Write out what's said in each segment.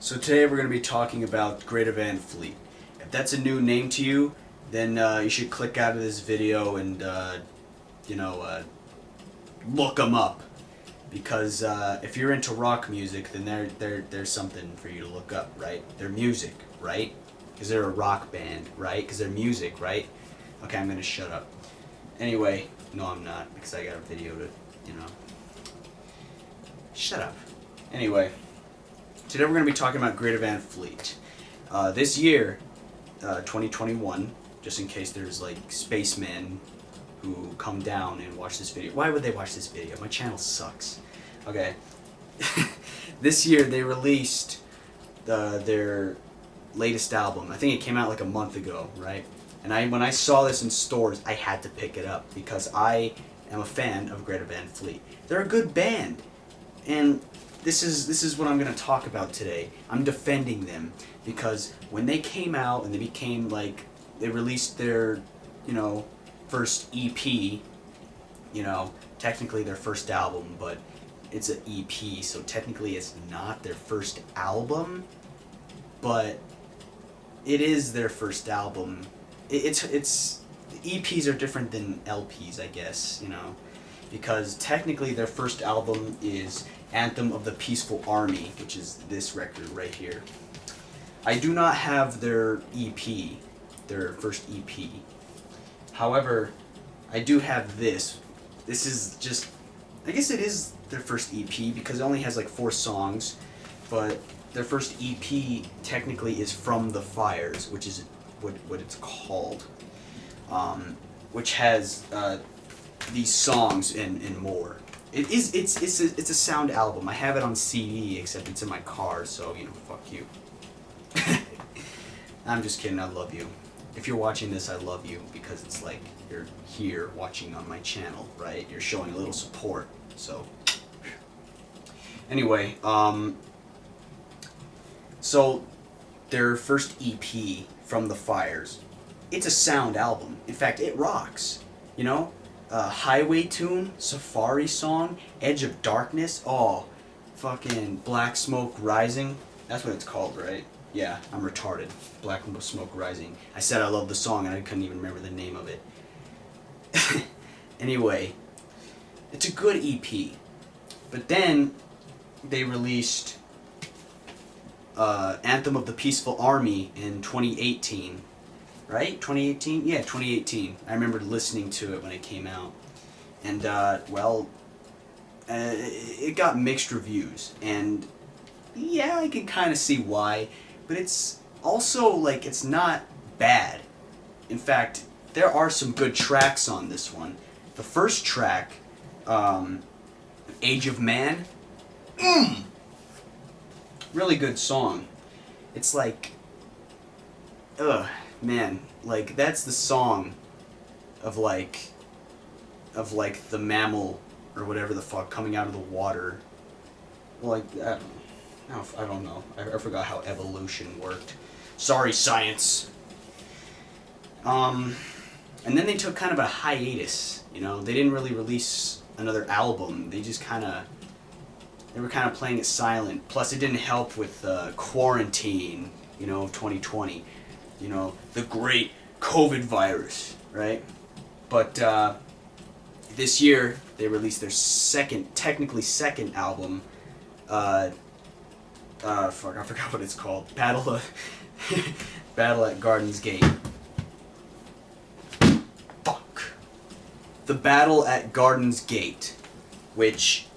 So today we're going to be talking about Greta Van Fleet. If that's a new name to you, then you should click out of this video and look them up. Because if you're into rock music, then there's something for you to look up, right? Their music, right? Because they're a rock band, right? Because they're music, right? Okay, I'm going to shut up. Anyway, no I'm not, because I got a video to, shut up. Anyway. Today we're going to be talking about Greta Van Fleet. This year, 2021, just in case there's like spacemen who come down and watch this video. Why would they watch this video? My channel sucks. Okay. This year they released their latest album. I think it came out like a month ago, right? And when I saw this in stores, I had to pick it up because I am a fan of Greta Van Fleet. They're a good band. And this is what I'm going to talk about today. I'm defending them because when they came out and they became like, they released their, first EP, technically their first album, but it's an EP, so technically it's not their first album, but it is their first album. It's EPs are different than LPs, I guess, because technically their first album is Anthem of the Peaceful Army, which is this record right here. I do not have their EP, their first EP. However, I do have this. This is just, I guess it is their first EP because it only has like 4 songs, but their first EP technically is From the Fires, which is what it's called, which has these songs and more. It's a sound album. I have it on CD, except it's in my car, so fuck you. I'm just kidding. I love you. If you're watching this, I love you because it's like you're here watching on my channel, right? You're showing a little support. So anyway, so their first EP, From the Fires, it's a sound album. In fact, it rocks. Highway Tune, Safari Song, Edge of Darkness, fucking Black Smoke Rising. That's what it's called, right? Yeah, I'm retarded. Black Smoke Rising. I said I love the song and I couldn't even remember the name of it. Anyway, it's a good EP. But then they released Anthem of the Peaceful Army in 2018. Right? 2018? Yeah, 2018. I remember listening to it when it came out. And, it got mixed reviews. And, yeah, I can kind of see why. But it's also, like, it's not bad. In fact, there are some good tracks on this one. The first track, Age of Man, really good song. It's like, man, like that's the song of like the mammal or whatever the fuck coming out of the water. Like I don't know. I forgot how evolution worked. Sorry, science. And then they took kind of a hiatus. They didn't really release another album. They just they were kind of playing it silent. Plus, it didn't help with quarantine. 2020. The great COVID virus, right? But this year they released their technically second album. Fuck, I forgot what it's called. Battle at Garden's Gate. Fuck. The Battle at Garden's Gate, which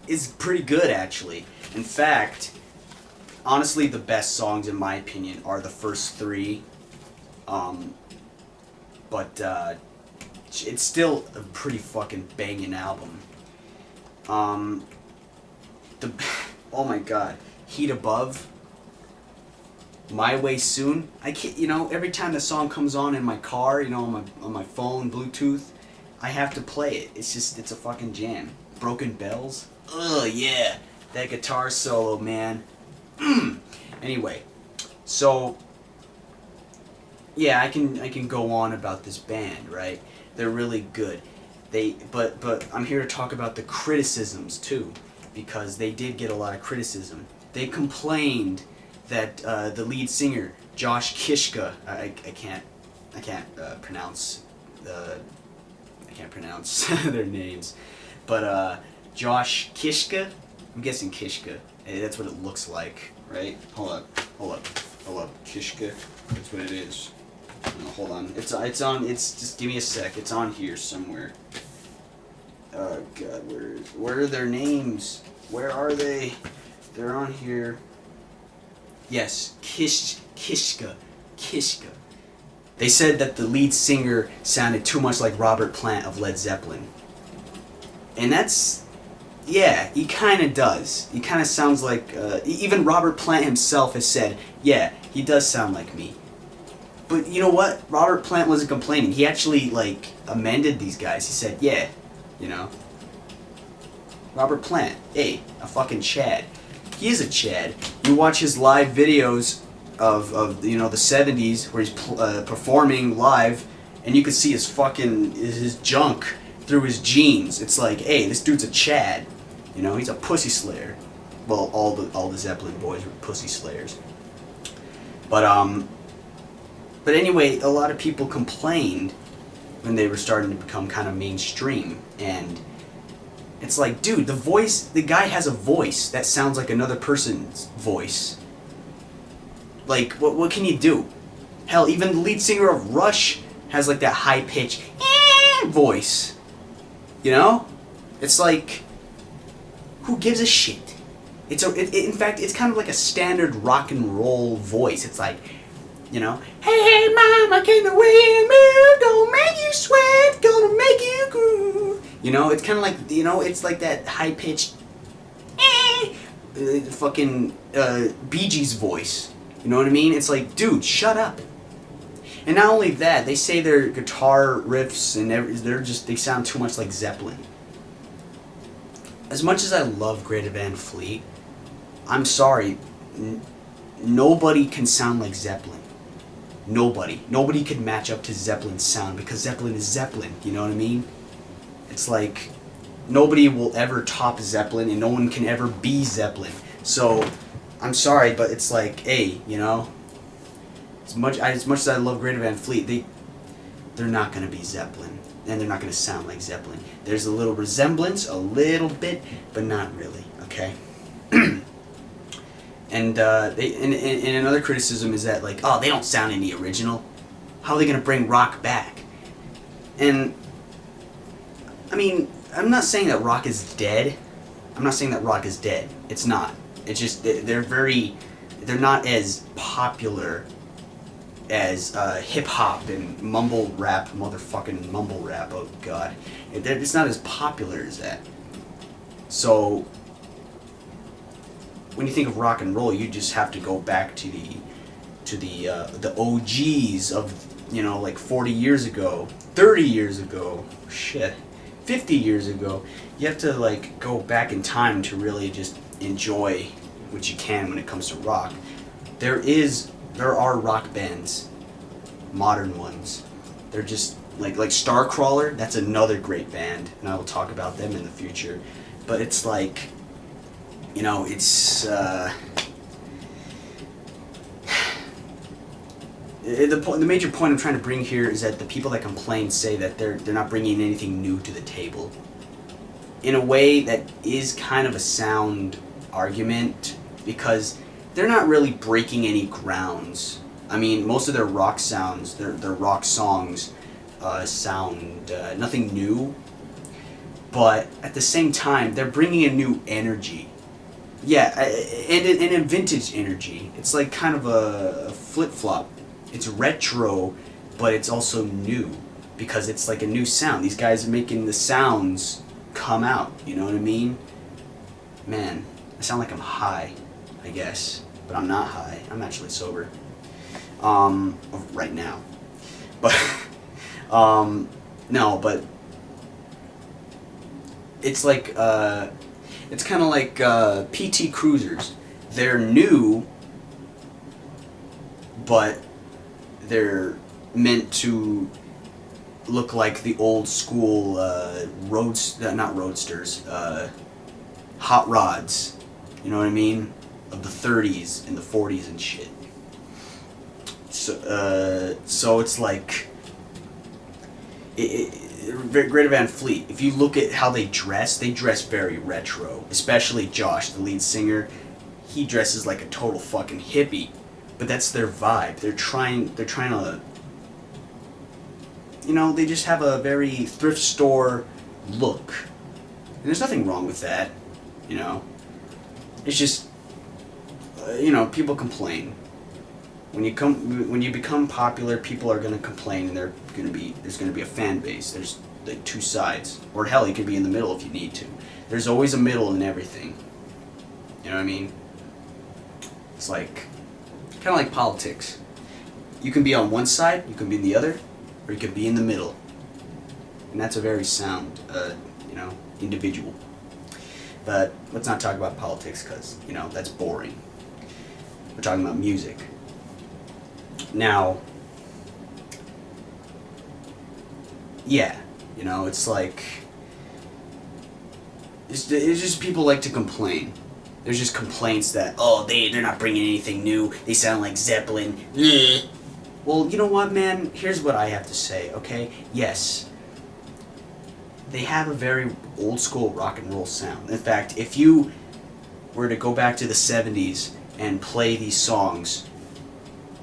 is pretty good actually. In fact, honestly, the best songs, in my opinion, are the first 3. But it's still a pretty fucking banging album. Oh my god. Heat Above. My Way Soon. I can't, every time the song comes on in my car, on my phone, Bluetooth, I have to play it. It's a fucking jam. Broken Bells. Ugh, yeah. That guitar solo, man. Anyway, so yeah, I can go on about this band, right? They're really good. But I'm here to talk about the criticisms too, because they did get a lot of criticism. they complained that the lead singer Josh Kishka, I can't pronounce their names, but Josh Kishka, I'm guessing Kishka. That's what it looks like, right? Hold up, Kishka. That's what it is. No, hold on. It's on. It's just give me a sec. It's on here somewhere. Oh God, where are their names? Where are they? They're on here. Yes, Kishka. They said that the lead singer sounded too much like Robert Plant of Led Zeppelin. And that's, yeah, he kind of does. He kind of sounds like, even Robert Plant himself has said, yeah, he does sound like me. But you know what? Robert Plant wasn't complaining. He actually, like, amended these guys. He said, yeah, you know. Robert Plant, hey, a fucking Chad. He is a Chad. You watch his live videos of you know, the 70s where he's performing live, and you could see his junk through his jeans. It's like, hey, this dude's a Chad. You know, he's a pussy slayer. Well, all the Zeppelin boys were pussy slayers. But anyway, a lot of people complained when they were starting to become kind of mainstream, and it's like, dude, the guy has a voice that sounds like another person's voice. Like, what can you do? Hell, even the lead singer of Rush has like that high-pitched voice. You know? It's like, who gives a shit? In fact, it's kind of like a standard rock and roll voice. It's like, you know, hey mama, can the wind move? Gonna make you sweat, gonna make you groove. You know, it's kind of like, you know, it's like that high-pitched fucking Bee Gees voice. You know what I mean? It's like, dude, shut up. And not only that, they say their guitar riffs and they sound too much like Zeppelin. As much as I love Greta Van Fleet, I'm sorry, nobody can sound like Zeppelin. Nobody could match up to Zeppelin's sound, because Zeppelin is Zeppelin, you know what I mean? It's like, nobody will ever top Zeppelin, and no one can ever be Zeppelin. So, I'm sorry, but it's like, hey, you know, as much as I love Greta Van Fleet, they're not going to be Zeppelin, and they're not going to sound like Zeppelin. There's a little resemblance, a little bit, but not really, okay? And another criticism is that, like, oh, they don't sound any original. How are they going to bring rock back? And, I mean, I'm not saying that rock is dead. It's not. It's just they're not as popular as hip hop and motherfucking mumble rap. Oh God, it's not as popular as that. So when you think of rock and roll, you just have to go back to the OGs of, you know, like 40 years ago, 30 years ago, 50 years ago. You have to, like, go back in time to really just enjoy what you can when it comes to rock. There are rock bands, modern ones. They're just like Starcrawler. That's another great band, and I will talk about them in the future. But it's like, you know, it's the major point I'm trying to bring here is that the people that complain say that they're not bringing anything new to the table. In a way that is kind of a sound argument, because they're not really breaking any grounds. I mean, most of their rock sounds, their rock songs, sound nothing new, but at the same time, they're bringing a new energy. Yeah, and a vintage energy. It's like kind of a flip-flop. It's retro, but it's also new, because it's like a new sound. These guys are making the sounds come out, you know what I mean? Man, I sound like I'm high, I guess, but I'm not high. I'm actually sober. Right now. But, no, but it's like, it's kind of like PT Cruisers. They're new, but they're meant to look like the old school not roadsters, hot rods. You know what I mean? of the 30s and the 40s and shit. So it's like Greta Van Fleet. If you look at how they dress very retro. Especially Josh, the lead singer. He dresses like a total fucking hippie, but that's their vibe. They're trying to, you know, they just have a very thrift store look, and there's nothing wrong with that, you know. It's just, you know, people complain. When you become popular, people are gonna complain, and there's gonna be a fan base. There's like two sides, or hell, you could be in the middle if you need to. There's always a middle in everything. You know what I mean? It's like kind of like politics. You can be on one side, you can be in the other, or you can be in the middle. And that's a very sound, you know, individual. But let's not talk about politics because, you know, that's boring. We're talking about music. Now, yeah, you know, it's like, it's just people like to complain. There's just complaints that, oh, they're not bringing anything new. They sound like Zeppelin. Bleh. Well, you know what, man? Here's what I have to say, okay? Yes, they have a very old school rock and roll sound. In fact, if you were to go back to the 70s and play these songs,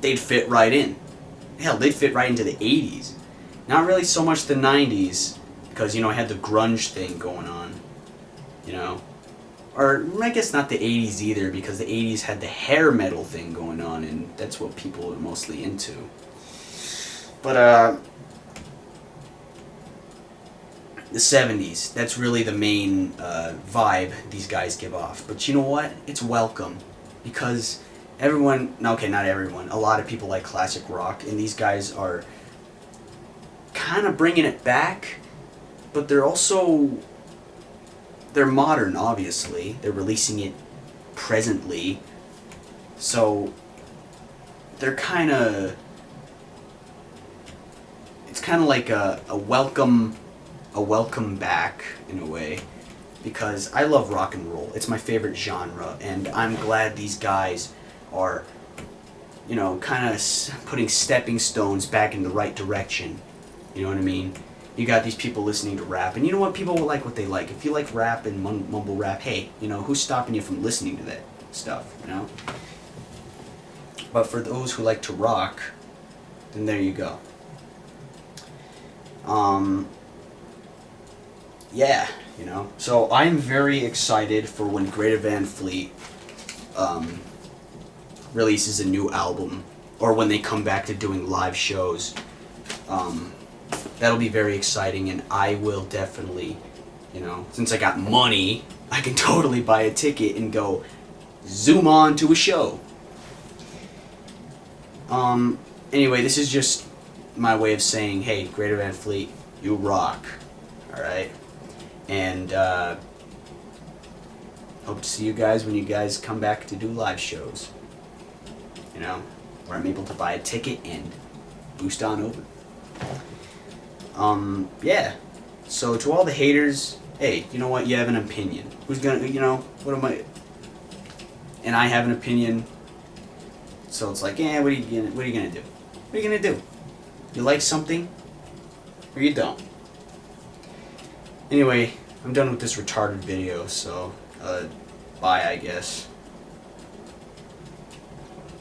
they'd fit right in. Hell, they'd fit right into the 80s. Not really so much the 90s, because, you know, I had the grunge thing going on, you know. Or I guess not the 80s either, because the 80s had the hair metal thing going on, and that's what people are mostly into. But the 70s, that's really the main vibe these guys give off. But you know what? It's welcome, because everyone, okay, not everyone, a lot of people like classic rock, and these guys are kind of bringing it back, but they're modern, obviously. They're releasing it presently. So they're kind of, it's kind of like a welcome back in a way, because I love rock and roll. It's my favorite genre, and I'm glad these guys are, you know, kind of putting stepping stones back in the right direction. You know what I mean? You got these people listening to rap, and you know what? People will like what they like. If you like rap and mumble rap, hey, you know, who's stopping you from listening to that stuff, you know? But for those who like to rock, then there you go. Yeah, you know. So I'm very excited for when Greta Van Fleet releases a new album, or when they come back to doing live shows. That'll be very exciting, and I will definitely, you know, since I got money, I can totally buy a ticket and go zoom on to a show. Anyway, this is just my way of saying, hey, Greta Van Fleet, you rock, alright? And, hope to see you guys when you guys come back to do live shows, you know, where I'm able to buy a ticket and boost on over. Yeah. So to all the haters, hey, you know what? You have an opinion. Who's gonna, you know, what am I? And I have an opinion. So it's like, yeah, what are you gonna do? What are you gonna do? You like something, or you don't. Anyway, I'm done with this retarded video. So, bye, I guess.